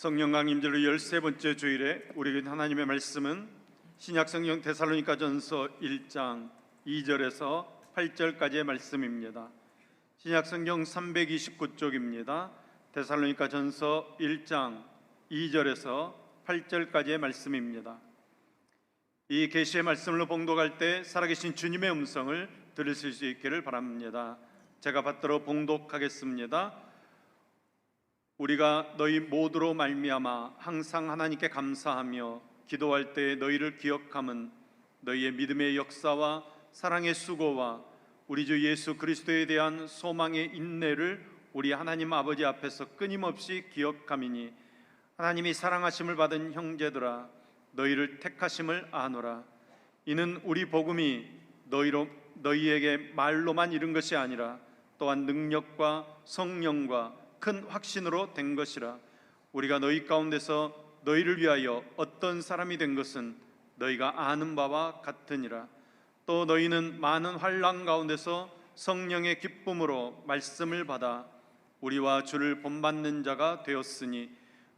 성령 강림절로 13번째 주일에 우리에게 하나님의 말씀은 신약성경 데살로니가전서 1장 2절에서 8절까지의 말씀입니다. 신약성경 329쪽입니다. 데살로니가전서 1장 2절에서 8절까지의 말씀입니다. 이 계시의 말씀을 봉독할 때 살아계신 주님의 음성을 들으실 수 있기를 바랍니다. 제가 받들어 봉독하겠습니다. 우리가 너희 모두로 말미암아 항상 하나님께 감사하며 기도할 때 너희를 기억함은 너희의 믿음의 역사와 사랑의 수고와 우리 주 예수 그리스도에 대한 소망의 인내를 우리 하나님 아버지 앞에서 끊임없이 기억함이니 하나님이 사랑하심을 받은 형제들아 너희를 택하심을 아노라. 이는 우리 복음이 너희에게 말로만 이른 것이 아니라 또한 능력과 성령과 큰 확신으로 된 것이라. 우리가 너희 가운데서 너희를 위하여 어떤 사람이 된 것은 너희가 아는 바와 같으니라. 또 너희는 많은 환난 가운데서 성령의 기쁨으로 말씀을 받아 우리와 주를 본받는 자가 되었으니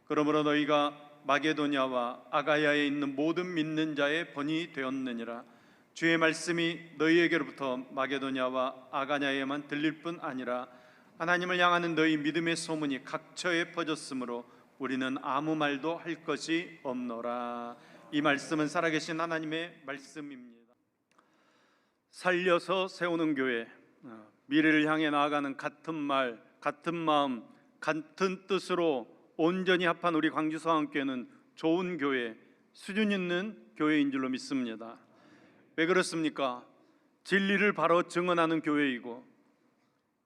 그러므로 너희가 마게도냐와 아가야에 있는 모든 믿는 자의 본이 되었느니라. 주의 말씀이 너희에게로부터 마게도냐와 아가야에만 들릴 뿐 아니라 하나님을 향하는 너희 믿음의 소문이 각처에 퍼졌으므로 우리는 아무 말도 할 것이 없노라. 이 말씀은 살아계신 하나님의 말씀입니다. 살려서 세우는 교회, 미래를 향해 나아가는 같은 말, 같은 마음, 같은 뜻으로 온전히 합한 우리 광주서안교회는 좋은 교회, 수준 있는 교회인 줄로 믿습니다. 왜 그렇습니까? 진리를 바로 증언하는 교회이고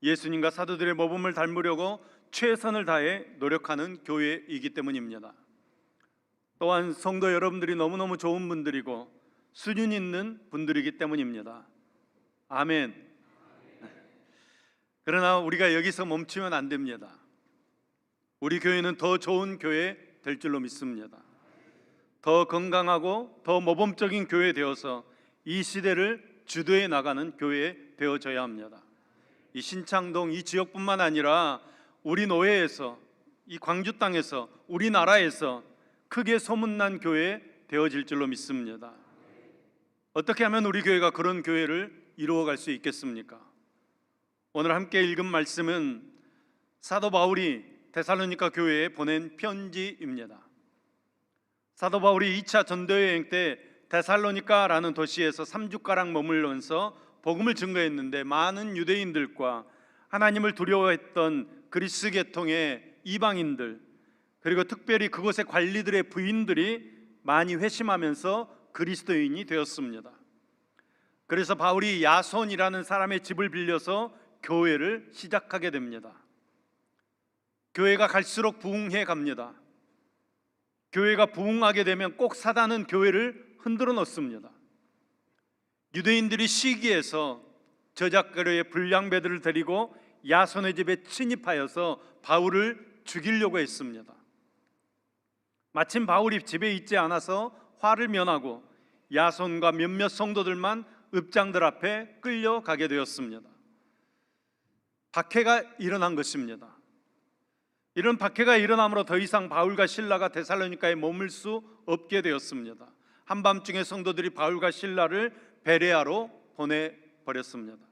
예수님과 사도들의 모범을 닮으려고 최선을 다해 노력하는 교회이기 때문입니다. 또한 성도 여러분들이 너무너무 좋은 분들이고 수준 있는 분들이기 때문입니다. 아멘. 그러나 우리가 여기서 멈추면 안 됩니다. 우리 교회는 더 좋은 교회 될 줄로 믿습니다. 더 건강하고 더 모범적인 교회 되어서 이 시대를 주도해 나가는 교회 되어져야 합니다. 이 신창동 이 지역뿐만 아니라 우리 노예에서 이 광주 땅에서 우리나라에서 크게 소문난 교회 되어질 줄로 믿습니다. 어떻게 하면 우리 교회가 그런 교회를 이루어갈 수 있겠습니까? 오늘 함께 읽은 말씀은 사도 바울이 데살로니가 교회에 보낸 편지입니다. 사도 바울이 2차 전도여행 때 데살로니가라는 도시에서 3주가량 머물면서 복음을 증거했는데 많은 유대인들과 하나님을 두려워했던 그리스 계통의 이방인들 그리고 특별히 그곳의 관리들의 부인들이 많이 회심하면서 그리스도인이 되었습니다. 그래서 바울이 야손이라는 사람의 집을 빌려서 교회를 시작하게 됩니다. 교회가 갈수록 부흥해 갑니다. 교회가 부흥하게 되면 꼭 사단은 교회를 흔들어 놓습니다. 유대인들이 시기해서 저작거리의 불량배들을 데리고 야손의 집에 침입하여서 바울을 죽이려고 했습니다. 마침 바울이 집에 있지 않아서 화를 면하고 야손과 몇몇 성도들만 읍장들 앞에 끌려가게 되었습니다. 박해가 일어난 것입니다. 이런 박해가 일어남으로 더 이상 바울과 실라가 데살로니가에 머물 수 없게 되었습니다. 한밤중에 성도들이 바울과 실라를 베레아로 보내버렸습니다.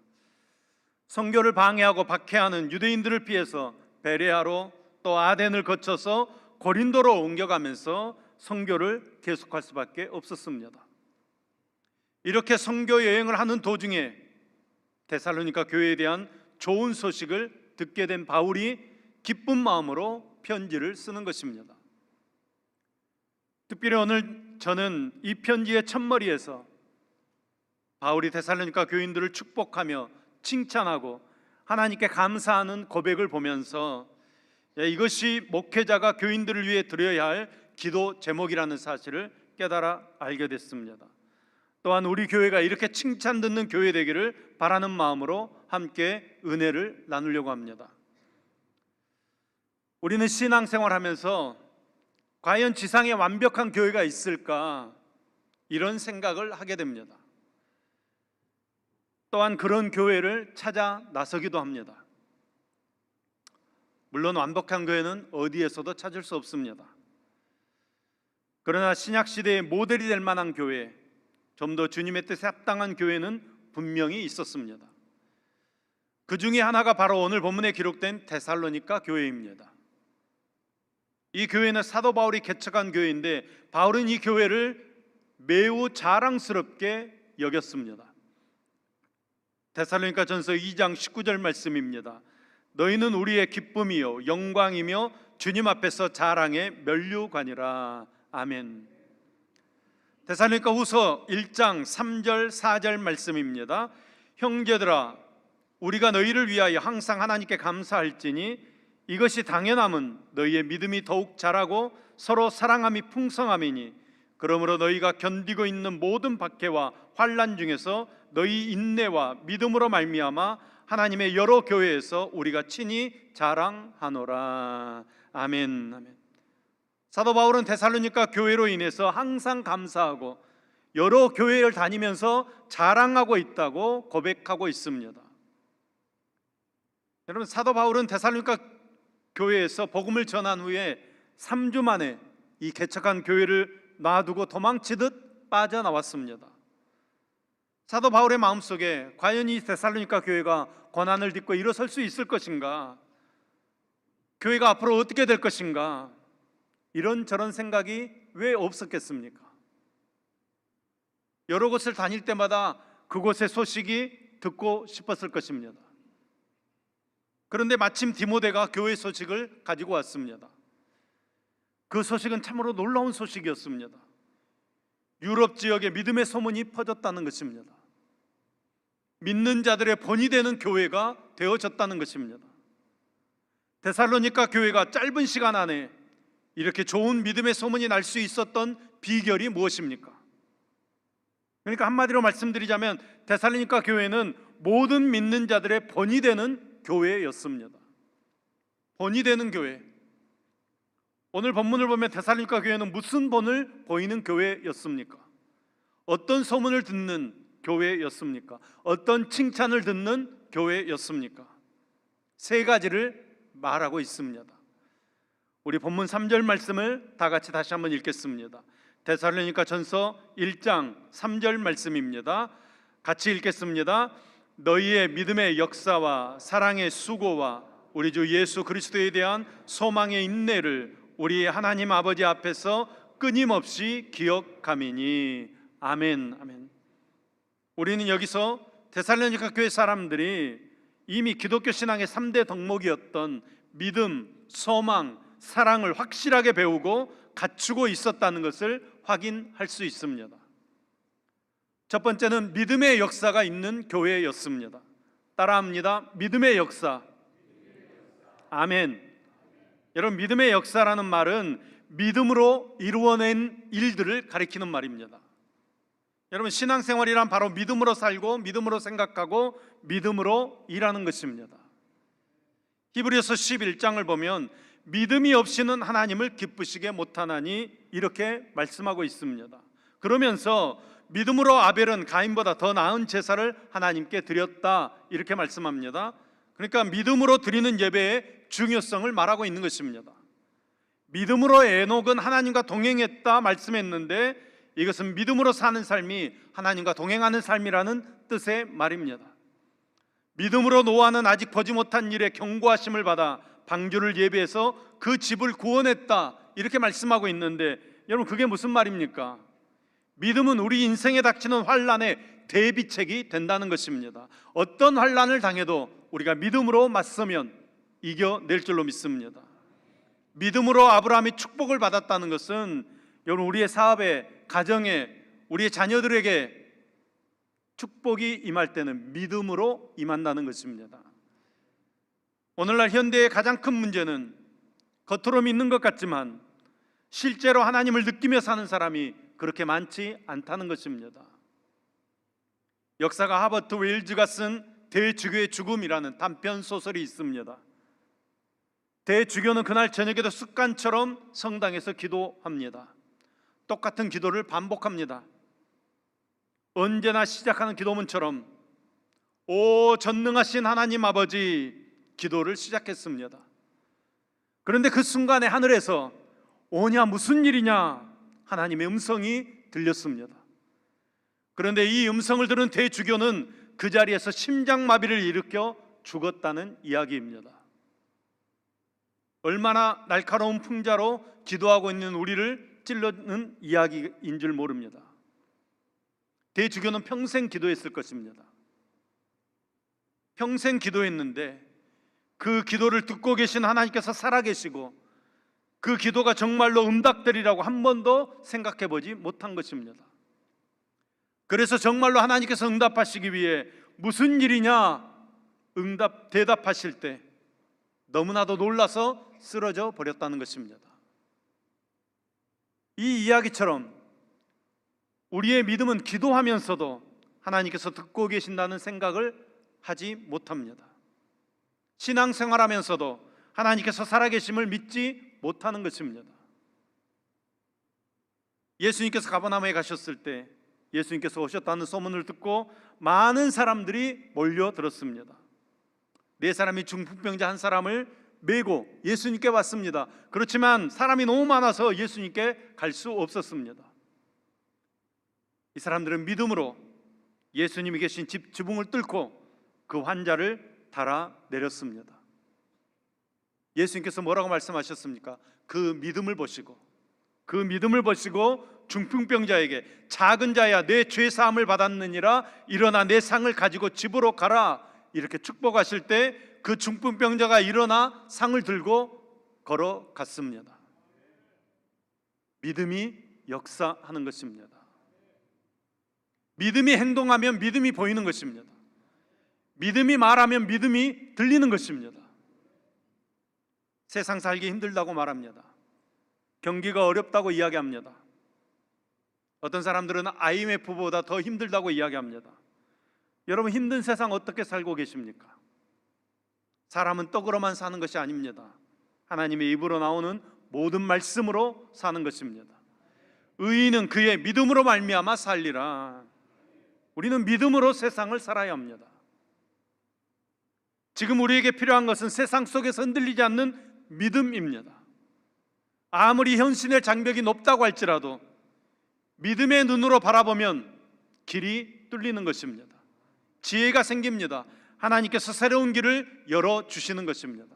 선교를 방해하고 박해하는 유대인들을 피해서 베레아로 또 아덴을 거쳐서 고린도로 옮겨가면서 선교를 계속할 수밖에 없었습니다. 이렇게 선교 여행을 하는 도중에 데살로니가 교회에 대한 좋은 소식을 듣게 된 바울이 기쁜 마음으로 편지를 쓰는 것입니다. 특별히 오늘 저는 이 편지의 첫머리에서 바울이 데살로니가 교인들을 축복하며 칭찬하고 하나님께 감사하는 고백을 보면서 이것이 목회자가 교인들을 위해 드려야 할 기도 제목이라는 사실을 깨달아 알게 됐습니다. 또한 우리 교회가 이렇게 칭찬 듣는 교회 되기를 바라는 마음으로 함께 은혜를 나누려고 합니다. 우리는 신앙생활하면서 과연 지상에 완벽한 교회가 있을까 이런 생각을 하게 됩니다. 또한 그런 교회를 찾아 나서기도 합니다. 물론 완벽한 교회는 어디에서도 찾을 수 없습니다. 그러나 신약 시대의 모델이 될 만한 교회, 좀 더 주님의 뜻에 합당한 교회는 분명히 있었습니다. 그 중에 하나가 바로 오늘 본문에 기록된 데살로니가 교회입니다. 이 교회는 사도 바울이 개척한 교회인데 바울은 이 교회를 매우 자랑스럽게 여겼습니다. 데살로니가 전서 2장 19절 말씀입니다. 너희는 우리의 기쁨이요 영광이며 주님 앞에서 자랑의 면류관이라. 아멘. 데살로니가 후서 1장 3절 4절 말씀입니다. 형제들아, 우리가 너희를 위하여 항상 하나님께 감사할지니 이것이 당연함은 너희의 믿음이 더욱 자라고 서로 사랑함이 풍성함이니, 그러므로 너희가 견디고 있는 모든 박해와 환난 중에서 너희 인내와 믿음으로 말미암아 하나님의 여러 교회에서 우리가 친히 자랑하노라. 아멘. 아멘. 사도 바울은 데살로니가 교회로 인해서 항상 감사하고 여러 교회를 다니면서 자랑하고 있다고 고백하고 있습니다. 여러분, 사도 바울은 데살로니가 교회에서 복음을 전한 후에 3주 만에 이 개척한 교회를 놔두고 도망치듯 빠져나왔습니다. 사도 바울의 마음속에 과연 이 데살로니가 교회가 고난을 딛고 일어설 수 있을 것인가, 교회가 앞으로 어떻게 될 것인가, 이런저런 생각이 왜 없었겠습니까? 여러 곳을 다닐 때마다 그곳의 소식이 듣고 싶었을 것입니다. 그런데 마침 디모데가 교회 소식을 가지고 왔습니다. 그 소식은 참으로 놀라운 소식이었습니다. 유럽 지역에 믿음의 소문이 퍼졌다는 것입니다. 믿는 자들의 본이 되는 교회가 되어졌다는 것입니다. 데살로니가 교회가 짧은 시간 안에 이렇게 좋은 믿음의 소문이 날 수 있었던 비결이 무엇입니까? 그러니까 한마디로 말씀드리자면 데살로니가 교회는 모든 믿는 자들의 본이 되는 교회였습니다. 본이 되는 교회. 오늘 본문을 보면 데살로니가 교회는 무슨 본을 보이는 교회였습니까? 어떤 소문을 듣는 교회였습니까? 어떤 칭찬을 듣는 교회였습니까? 세 가지를 말하고 있습니다. 우리 본문 3절 말씀을 다 같이 다시 한번 읽겠습니다. 데살로니가 전서 1장 3절 말씀입니다. 같이 읽겠습니다. 너희의 믿음의 역사와 사랑의 수고와 우리 주 예수 그리스도에 대한 소망의 인내를 우리 하나님 아버지 앞에서 끊임없이 기억함이니. 아멘. 아멘. 우리는 여기서 데살로니가 교회 사람들이 이미 기독교 신앙의 3대 덕목이었던 믿음, 소망, 사랑을 확실하게 배우고 갖추고 있었다는 것을 확인할 수 있습니다. 첫 번째는 믿음의 역사가 있는 교회였습니다. 따라합니다. 믿음의 역사. 아멘. 여러분, 믿음의 역사라는 말은 믿음으로 이루어낸 일들을 가리키는 말입니다. 여러분, 신앙생활이란 바로 믿음으로 살고 믿음으로 생각하고 믿음으로 일하는 것입니다. 히브리서 11장을 보면 믿음이 없이는 하나님을 기쁘시게 못하나니 이렇게 말씀하고 있습니다. 그러면서 믿음으로 아벨은 가인보다 더 나은 제사를 하나님께 드렸다 이렇게 말씀합니다. 그러니까 믿음으로 드리는 예배의 중요성을 말하고 있는 것입니다. 믿음으로 에녹은 하나님과 동행했다 말씀했는데 이것은 믿음으로 사는 삶이 하나님과 동행하는 삶이라는 뜻의 말입니다. 믿음으로 노아는 아직 보지 못한 일에 경고하심을 받아 방주를 예비해서 그 집을 구원했다 이렇게 말씀하고 있는데 여러분, 그게 무슨 말입니까? 믿음은 우리 인생에 닥치는 환난의 대비책이 된다는 것입니다. 어떤 환난을 당해도 우리가 믿음으로 맞서면 이겨낼 줄로 믿습니다. 믿음으로 아브라함이 축복을 받았다는 것은 여러분, 우리의 사업에, 가정에, 우리의 자녀들에게 축복이 임할 때는 믿음으로 임한다는 것입니다. 오늘날 현대의 가장 큰 문제는 겉으로 믿는 것 같지만 실제로 하나님을 느끼며 사는 사람이 그렇게 많지 않다는 것입니다. 역사가 하버트 웨일즈가 쓴 대주교의 죽음이라는 단편 소설이 있습니다. 대주교는 그날 저녁에도 습관처럼 성당에서 기도합니다. 똑같은 기도를 반복합니다. 언제나 시작하는 기도문처럼 오 전능하신 하나님 아버지 기도를 시작했습니다. 그런데 그 순간에 하늘에서 오냐 무슨 일이냐 하나님의 음성이 들렸습니다. 그런데 이 음성을 들은 대주교는 그 자리에서 심장마비를 일으켜 죽었다는 이야기입니다. 얼마나 날카로운 풍자로 기도하고 있는 우리를 찔르는 이야기인 줄 모릅니다. 대주교는 평생 기도했을 것입니다. 평생 기도했는데 그 기도를 듣고 계신 하나님께서 살아계시고 그 기도가 정말로 응답되리라고 한 번도 생각해 보지 못한 것입니다. 그래서 정말로 하나님께서 응답하시기 위해 무슨 일이냐 대답하실 때 너무나도 놀라서 쓰러져 버렸다는 것입니다. 이 이야기처럼 우리의 믿음은 기도하면서도 하나님께서 듣고 계신다는 생각을 하지 못합니다. 신앙생활하면서도 하나님께서 살아계심을 믿지 못하는 것입니다. 예수님께서 가버나움에 가셨을 때 예수님께서 오셨다는 소문을 듣고 많은 사람들이 몰려들었습니다. 네 사람이 중풍병자 한 사람을 메고 예수님께 왔습니다. 그렇지만 사람이 너무 많아서 예수님께 갈 수 없었습니다. 이 사람들은 믿음으로 예수님이 계신 집 지붕을 뚫고 그 환자를 달아내렸습니다. 예수님께서 뭐라고 말씀하셨습니까? 그 믿음을 보시고 중풍병자에게 작은 자야 내 죄 사함을 받았느니라 일어나 내 상을 가지고 집으로 가라 이렇게 축복하실 때 그 중풍병자가 일어나 상을 들고 걸어갔습니다. 믿음이 역사하는 것입니다. 믿음이 행동하면 믿음이 보이는 것입니다. 믿음이 말하면 믿음이 들리는 것입니다. 세상 살기 힘들다고 말합니다. 경기가 어렵다고 이야기합니다. 어떤 사람들은 IMF보다 더 힘들다고 이야기합니다. 여러분, 힘든 세상 어떻게 살고 계십니까? 사람은 떡으로만 사는 것이 아닙니다. 하나님의 입으로 나오는 모든 말씀으로 사는 것입니다. 의인은 그의 믿음으로 말미암아 살리라. 우리는 믿음으로 세상을 살아야 합니다. 지금 우리에게 필요한 것은 세상 속에서 흔들리지 않는 믿음입니다. 아무리 현실의 장벽이 높다고 할지라도 믿음의 눈으로 바라보면 길이 뚫리는 것입니다. 지혜가 생깁니다. 하나님께서 새로운 길을 열어주시는 것입니다.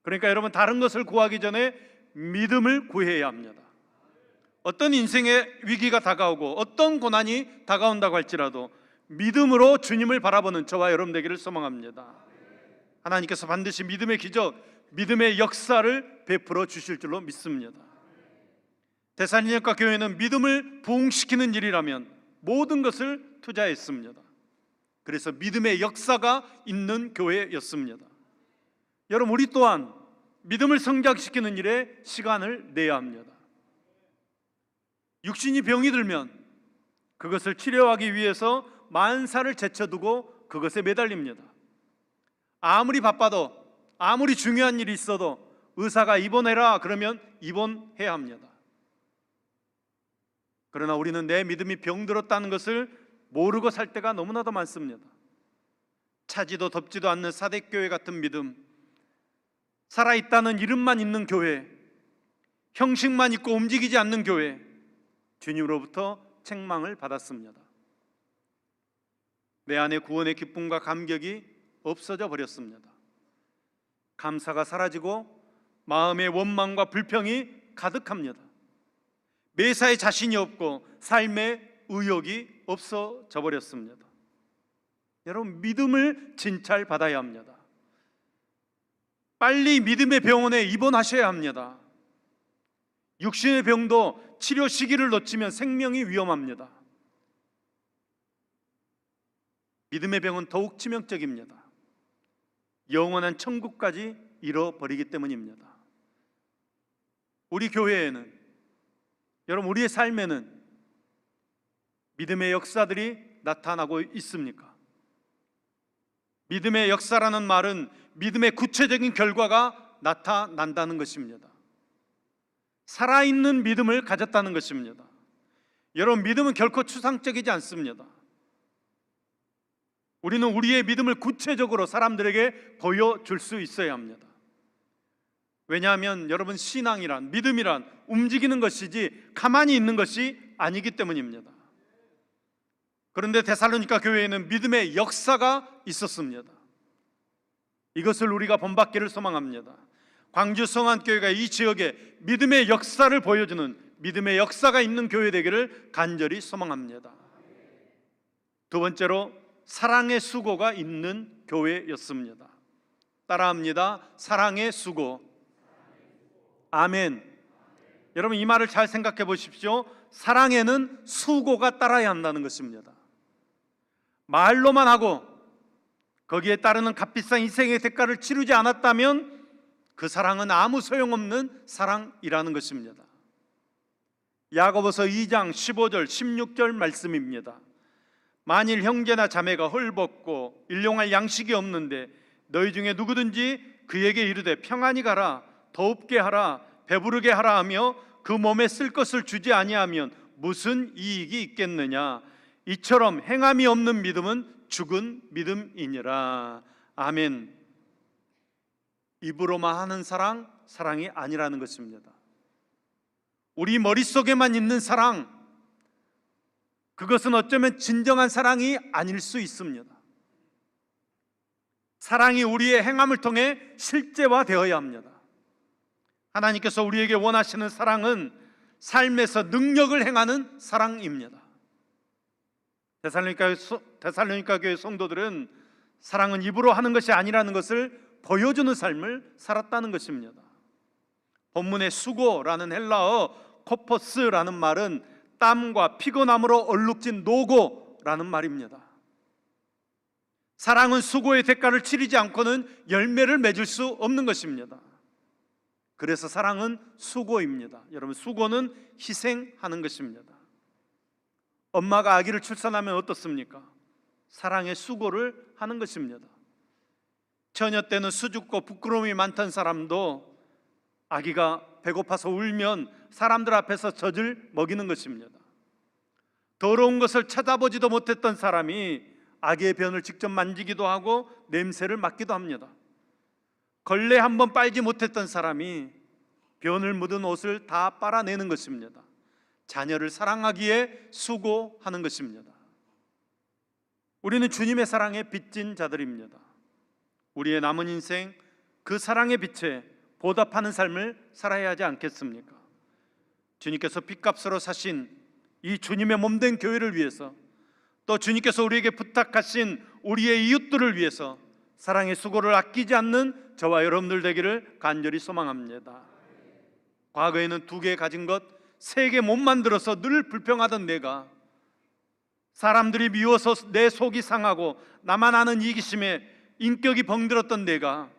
그러니까 여러분, 다른 것을 구하기 전에 믿음을 구해야 합니다. 어떤 인생의 위기가 다가오고 어떤 고난이 다가온다고 할지라도 믿음으로 주님을 바라보는 저와 여러분 되기를 소망합니다. 하나님께서 반드시 믿음의 기적, 믿음의 역사를 베풀어 주실 줄로 믿습니다. 데살로니가 교회는 믿음을 부흥시키는 일이라면 모든 것을 투자했습니다. 그래서 믿음의 역사가 있는 교회였습니다. 여러분, 우리 또한 믿음을 성장시키는 일에 시간을 내야 합니다. 육신이 병이 들면 그것을 치료하기 위해서 만사를 제쳐두고 그것에 매달립니다. 아무리 바빠도, 아무리 중요한 일이 있어도 의사가 입원해라 그러면 입원해야 합니다. 그러나 우리는 내 믿음이 병들었다는 것을 모르고 살 때가 너무나도 많습니다. 차지도 덥지도 않는 사대교회 같은 믿음, 살아있다는 이름만 있는 교회, 형식만 있고 움직이지 않는 교회, 주님으로부터 책망을 받았습니다. 내 안에 구원의 기쁨과 감격이 없어져 버렸습니다. 감사가 사라지고 마음의 원망과 불평이 가득합니다. 매사에 자신이 없고 삶의 의욕이 없어져 버렸습니다. 여러분, 믿음을 진찰받아야 합니다. 빨리 믿음의 병원에 입원하셔야 합니다. 육신의 병도 치료 시기를 놓치면 생명이 위험합니다. 믿음의 병은 더욱 치명적입니다. 영원한 천국까지 잃어버리기 때문입니다. 우리 교회에는, 여러분, 우리의 삶에는 믿음의 역사들이 나타나고 있습니까? 믿음의 역사라는 말은 믿음의 구체적인 결과가 나타난다는 것입니다. 살아있는 믿음을 가졌다는 것입니다. 여러분, 믿음은 결코 추상적이지 않습니다. 우리는 우리의 믿음을 구체적으로 사람들에게 보여줄 수 있어야 합니다. 왜냐하면 여러분, 신앙이란, 믿음이란 움직이는 것이지 가만히 있는 것이 아니기 때문입니다. 그런데 데살로니가 교회에는 믿음의 역사가 있었습니다. 이것을 우리가 본받기를 소망합니다. 광주 성안교회가 이 지역에 믿음의 역사를 보여주는 믿음의 역사가 있는 교회 되기를 간절히 소망합니다. 두 번째로, 사랑의 수고가 있는 교회였습니다. 따라합니다. 사랑의 수고. 아멘. 여러분, 이 말을 잘 생각해 보십시오. 사랑에는 수고가 따라야 한다는 것입니다. 말로만 하고 거기에 따르는 값비싼 희생의 대가를 치르지 않았다면 그 사랑은 아무 소용없는 사랑이라는 것입니다. 야고보서 2장 15절 16절 말씀입니다. 만일 형제나 자매가 헐벗고 일용할 양식이 없는데 너희 중에 누구든지 그에게 이르되 평안히 가라, 더웁게 하라, 배부르게 하라 하며 그 몸에 쓸 것을 주지 아니하면 무슨 이익이 있겠느냐. 이처럼 행함이 없는 믿음은 죽은 믿음이니라. 아멘. 입으로만 하는 사랑이 아니라는 것입니다. 우리 머릿속에만 있는 사랑, 그것은 어쩌면 진정한 사랑이 아닐 수 있습니다. 사랑이 우리의 행함을 통해 실제화되어야 합니다. 하나님께서 우리에게 원하시는 사랑은 삶에서 능력을 행하는 사랑입니다. 데살로니가 교회 성도들은 사랑은 입으로 하는 것이 아니라는 것을 보여주는 삶을 살았다는 것입니다. 본문의 수고라는 헬라어 코포스라는 말은 땀과 피곤함으로 얼룩진 노고라는 말입니다. 사랑은 수고의 대가를 치르지 않고는 열매를 맺을 수 없는 것입니다. 그래서 사랑은 수고입니다. 여러분, 수고는 희생하는 것입니다. 엄마가 아기를 출산하면 어떻습니까? 사랑의 수고를 하는 것입니다. 처녀 때는 수줍고 부끄러움이 많던 사람도 아기가 배고파서 울면 사람들 앞에서 젖을 먹이는 것입니다. 더러운 것을 찾아보지도 못했던 사람이 아기의 변을 직접 만지기도 하고 냄새를 맡기도 합니다. 걸레 한번 빨지 못했던 사람이 변을 묻은 옷을 다 빨아내는 것입니다. 자녀를 사랑하기에 수고하는 것입니다. 우리는 주님의 사랑에 빚진 자들입니다. 우리의 남은 인생 그 사랑의 빛에 보답하는 삶을 살아야 하지 않겠습니까? 주님께서 핏값으로 사신 이 주님의 몸된 교회를 위해서, 또 주님께서 우리에게 부탁하신 우리의 이웃들을 위해서 사랑의 수고를 아끼지 않는 저와 여러분들 되기를 간절히 소망합니다. 과거에는 2개 가진 것 3개 못 만들어서 늘 불평하던 내가, 사람들이 미워서 내 속이 상하고 나만 아는 이기심에 인격이 벙들었던 내가,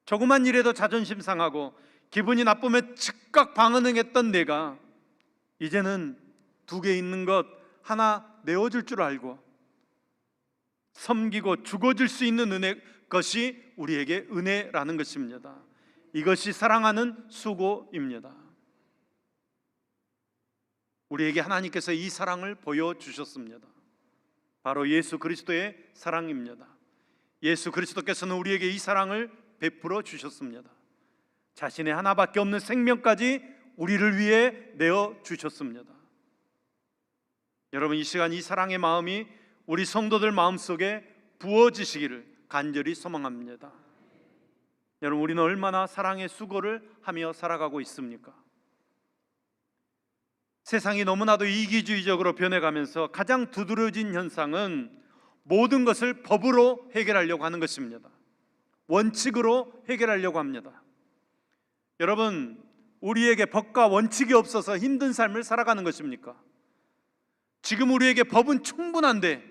조그만 일에도 자존심 상하고 기분이 나쁘면 즉각 방언했던 내가, 이제는 2개 있는 것 하나 내어줄 줄 알고 섬기고 죽어줄 수 있는 은혜, 것이 우리에게 은혜라는 것입니다. 이것이 사랑하는 수고입니다. 우리에게 하나님께서 이 사랑을 보여주셨습니다. 바로 예수 그리스도의 사랑입니다. 예수 그리스도께서는 우리에게 이 사랑을 베풀어 주셨습니다. 자신의 하나밖에 없는 생명까지 우리를 위해 내어 주셨습니다. 여러분, 이 시간 이 사랑의 마음이 우리 성도들 마음속에 부어지시기를 간절히 소망합니다. 여러분, 우리는 얼마나 사랑의 수고를 하며 살아가고 있습니까? 세상이 너무나도 이기주의적으로 변해가면서 가장 두드러진 현상은 모든 것을 법으로 해결하려고 하는 것입니다. 원칙으로 해결하려고 합니다. 여러분, 우리에게 법과 원칙이 없어서 힘든 삶을 살아가는 것입니까? 지금 우리에게 법은 충분한데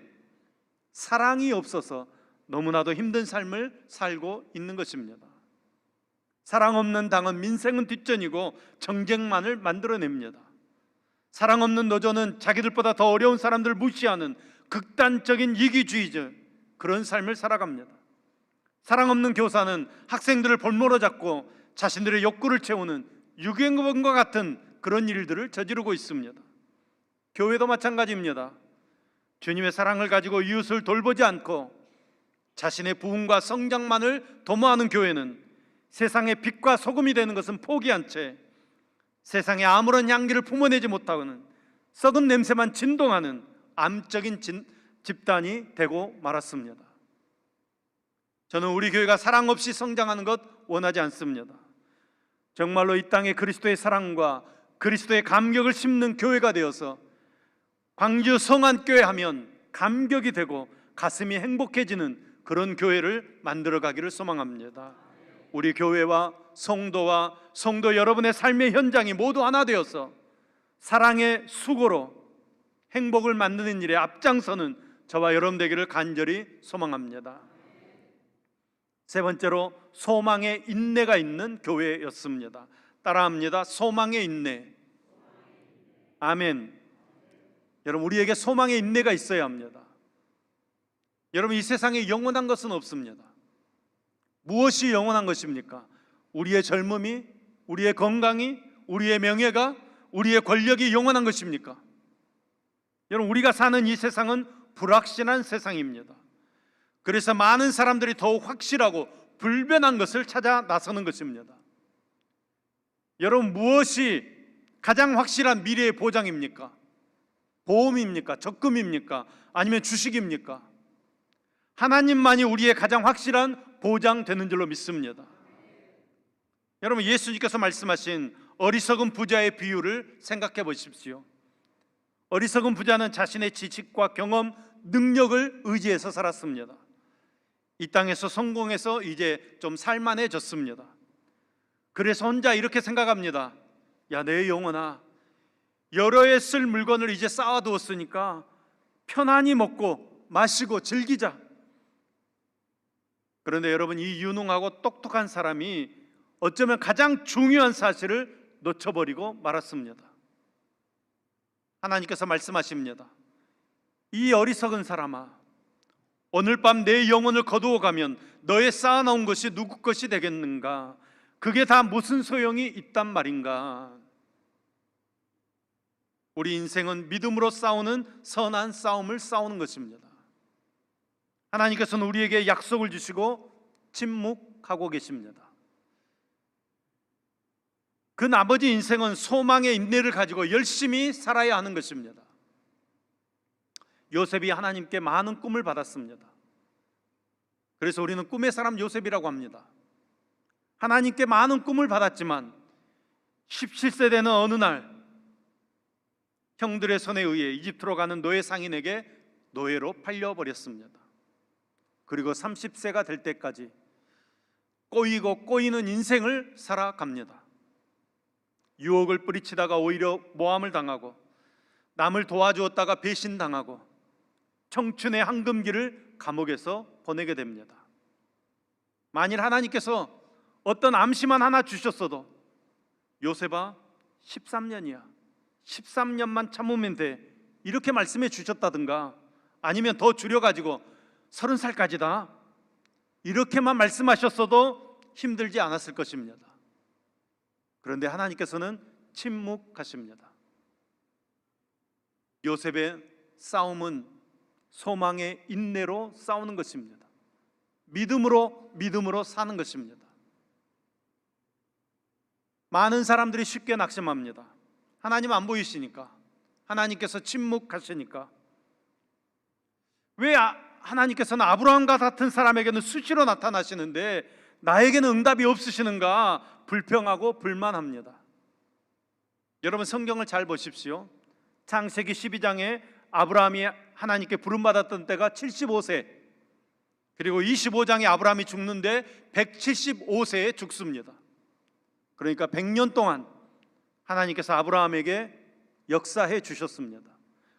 사랑이 없어서 너무나도 힘든 삶을 살고 있는 것입니다. 사랑 없는 당은 민생은 뒷전이고 정쟁만을 만들어냅니다. 사랑 없는 노조는 자기들보다 더 어려운 사람들을 무시하는 극단적인 이기주의적 그런 삶을 살아갑니다. 사랑 없는 교사는 학생들을 볼모로 잡고 자신들의 욕구를 채우는 유괴범과 같은 그런 일들을 저지르고 있습니다. 교회도 마찬가지입니다. 주님의 사랑을 가지고 이웃을 돌보지 않고 자신의 부흥과 성장만을 도모하는 교회는 세상의 빛과 소금이 되는 것은 포기한 채 세상에 아무런 향기를 품어내지 못하고는 썩은 냄새만 진동하는 암적인 집단이 되고 말았습니다. 저는 우리 교회가 사랑 없이 성장하는 것 원하지 않습니다. 정말로 이 땅에 그리스도의 사랑과 그리스도의 감격을 심는 교회가 되어서 광주 성안교회 하면 감격이 되고 가슴이 행복해지는 그런 교회를 만들어가기를 소망합니다. 우리 교회와 성도 여러분의 삶의 현장이 모두 하나 되어서 사랑의 수고로 행복을 만드는 일에 앞장서는 저와 여러분 되기를 간절히 소망합니다. 세 번째로, 소망의 인내가 있는 교회였습니다. 따라합니다. 소망의 인내. 아멘. 여러분, 우리에게 소망의 인내가 있어야 합니다. 여러분, 이 세상에 영원한 것은 없습니다. 무엇이 영원한 것입니까? 우리의 젊음이, 우리의 건강이, 우리의 명예가, 우리의 권력이 영원한 것입니까? 여러분, 우리가 사는 이 세상은 불확실한 세상입니다. 그래서 많은 사람들이 더욱 확실하고 불변한 것을 찾아 나서는 것입니다. 여러분, 무엇이 가장 확실한 미래의 보장입니까? 보험입니까? 적금입니까? 아니면 주식입니까? 하나님만이 우리의 가장 확실한 보장되는 줄로 믿습니다. 여러분, 예수님께서 말씀하신 어리석은 부자의 비유를 생각해 보십시오. 어리석은 부자는 자신의 지식과 경험, 능력을 의지해서 살았습니다. 이 땅에서 성공해서 이제 좀 살만해졌습니다. 그래서 혼자 이렇게 생각합니다. 야, 내 영혼아, 여러 해 쓸 물건을 이제 쌓아두었으니까 편안히 먹고 마시고 즐기자. 그런데 여러분, 이 유능하고 똑똑한 사람이 어쩌면 가장 중요한 사실을 놓쳐버리고 말았습니다. 하나님께서 말씀하십니다. 이 어리석은 사람아, 오늘 밤 내 영혼을 거두어 가면 너의 쌓아놓은 것이 누구 것이 되겠는가? 그게 다 무슨 소용이 있단 말인가? 우리 인생은 믿음으로 싸우는 선한 싸움을 싸우는 것입니다. 하나님께서는 우리에게 약속을 주시고 침묵하고 계십니다. 그 나머지 인생은 소망의 인내를 가지고 열심히 살아야 하는 것입니다. 요셉이 하나님께 많은 꿈을 받았습니다. 그래서 우리는 꿈의 사람 요셉이라고 합니다. 하나님께 많은 꿈을 받았지만 17세 되는 어느 날 형들의 손에 의해 이집트로 가는 노예 상인에게 노예로 팔려버렸습니다. 그리고 30세가 될 때까지 꼬이고 꼬이는 인생을 살아갑니다. 유혹을 뿌리치다가 오히려 모함을 당하고, 남을 도와주었다가 배신당하고, 청춘의 황금기를 감옥에서 보내게 됩니다. 만일 하나님께서 어떤 암시만 하나 주셨어도 요셉아 13년이야, 13년만 참으면 돼, 이렇게 말씀해 주셨다든가, 아니면 더 줄여가지고 30살까지다, 이렇게만 말씀하셨어도 힘들지 않았을 것입니다. 그런데 하나님께서는 침묵하십니다. 요셉의 싸움은 소망의 인내로 싸우는 것입니다. 믿음으로 사는 것입니다. 많은 사람들이 쉽게 낙심합니다. 하나님 안 보이시니까, 하나님께서 침묵하시니까. 왜 하나님께서는 아브라함과 같은 사람에게는 수시로 나타나시는데 나에게는 응답이 없으시는가 불평하고 불만합니다. 여러분, 성경을 잘 보십시오. 창세기 12장에 아브라함이 하나님께 부름받았던 때가 75세, 그리고 25장에 아브라함이 죽는데 175세에 죽습니다. 그러니까 100년 동안 하나님께서 아브라함에게 역사해 주셨습니다.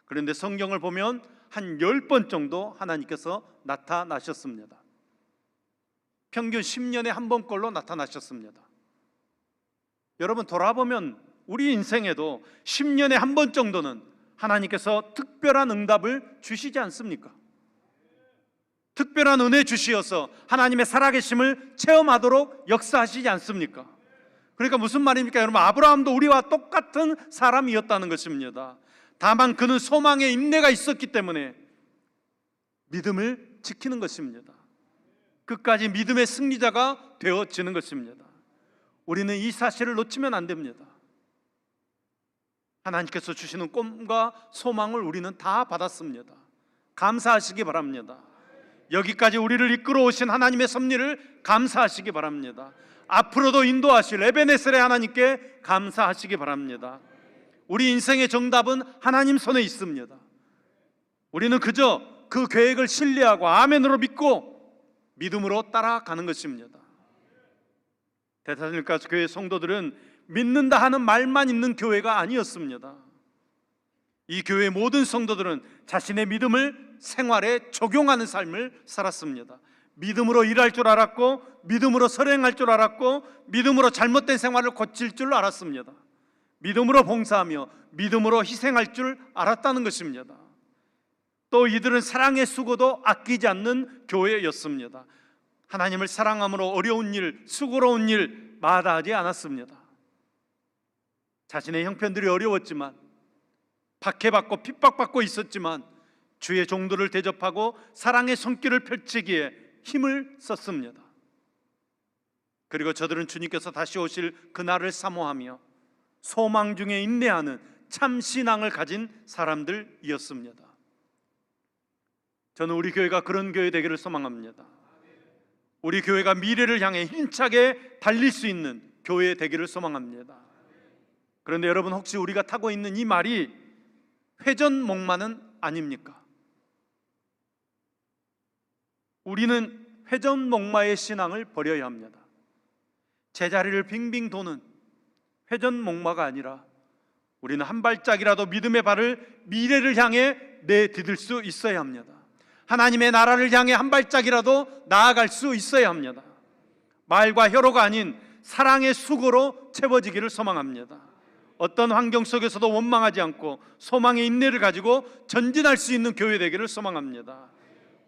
그런데 성경을 보면 한 10번 정도 하나님께서 나타나셨습니다. 평균 10년에 한 번꼴로 나타나셨습니다. 여러분, 돌아보면 우리 인생에도 10년에 한 번 정도는 하나님께서 특별한 응답을 주시지 않습니까? 특별한 은혜 주시어서 하나님의 살아계심을 체험하도록 역사하시지 않습니까? 그러니까 무슨 말입니까? 여러분, 아브라함도 우리와 똑같은 사람이었다는 것입니다. 다만 그는 소망의 인내가 있었기 때문에 믿음을 지키는 것입니다. 끝까지 믿음의 승리자가 되어지는 것입니다. 우리는 이 사실을 놓치면 안 됩니다. 하나님께서 주시는 꿈과 소망을 우리는 다 받았습니다. 감사하시기 바랍니다. 여기까지 우리를 이끌어 오신 하나님의 섭리를 감사하시기 바랍니다. 앞으로도 인도하실 에베네셀의 하나님께 감사하시기 바랍니다. 우리 인생의 정답은 하나님 손에 있습니다. 우리는 그저 그 계획을 신뢰하고 아멘으로 믿고 믿음으로 따라가는 것입니다. 데살로니가 교회 성도들은 믿는다 하는 말만 있는 교회가 아니었습니다. 이 교회의 모든 성도들은 자신의 믿음을 생활에 적용하는 삶을 살았습니다. 믿음으로 일할 줄 알았고, 믿음으로 선행할 줄 알았고, 믿음으로 잘못된 생활을 고칠 줄 알았습니다. 믿음으로 봉사하며 믿음으로 희생할 줄 알았다는 것입니다. 또 이들은 사랑의 수고도 아끼지 않는 교회였습니다. 하나님을 사랑함으로 어려운 일, 수고로운 일 마다하지 않았습니다. 자신의 형편들이 어려웠지만, 박해받고 핍박받고 있었지만 주의 종들을 대접하고 사랑의 손길을 펼치기에 힘을 썼습니다. 그리고 저들은 주님께서 다시 오실 그날을 사모하며 소망 중에 인내하는 참 신앙을 가진 사람들이었습니다. 저는 우리 교회가 그런 교회 되기를 소망합니다. 우리 교회가 미래를 향해 힘차게 달릴 수 있는 교회 되기를 소망합니다. 그런데 여러분, 혹시 우리가 타고 있는 이 말이 회전목마는 아닙니까? 우리는 회전목마의 신앙을 버려야 합니다. 제자리를 빙빙 도는 회전목마가 아니라 우리는 한 발짝이라도 믿음의 발을 미래를 향해 내디딜 수 있어야 합니다. 하나님의 나라를 향해 한 발짝이라도 나아갈 수 있어야 합니다. 말과 혀로가 아닌 사랑의 수고로 채워지기를 소망합니다. 어떤 환경 속에서도 원망하지 않고 소망의 인내를 가지고 전진할 수 있는 교회 되기를 소망합니다.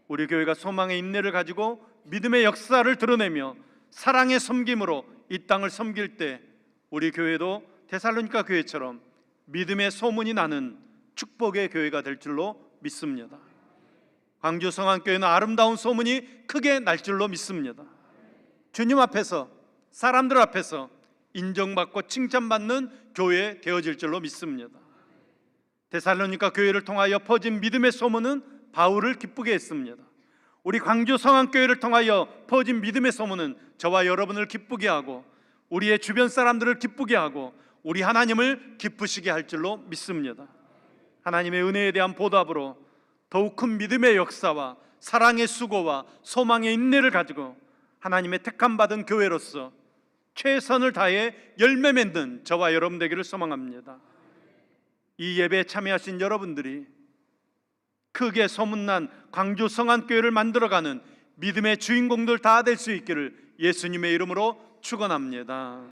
우리 교회가 소망의 인내를 가지고 믿음의 역사를 드러내며 사랑의 섬김으로 이 땅을 섬길 때 우리 교회도 데살로니가 교회처럼 믿음의 소문이 나는 축복의 교회가 될 줄로 믿습니다. 광주 성안교회는 아름다운 소문이 크게 날 줄로 믿습니다. 주님 앞에서, 사람들 앞에서 인정받고 칭찬받는 교회 되어질 줄로 믿습니다. 데살로니가 교회를 통하여 퍼진 믿음의 소문은 바울을 기쁘게 했습니다. 우리 광주 성안교회를 통하여 퍼진 믿음의 소문은 저와 여러분을 기쁘게 하고 우리의 주변 사람들을 기쁘게 하고 우리 하나님을 기쁘시게 할 줄로 믿습니다. 하나님의 은혜에 대한 보답으로 더욱 큰 믿음의 역사와 사랑의 수고와 소망의 인내를 가지고 하나님의 택함받은 교회로서 최선을 다해 열매 맺는 저와 여러분 되기를 소망합니다. 이 예배에 참여하신 여러분들이 크게 소문난 광주 성안교회를 만들어가는 믿음의 주인공들 다 될 수 있기를 예수님의 이름으로 축원합니다.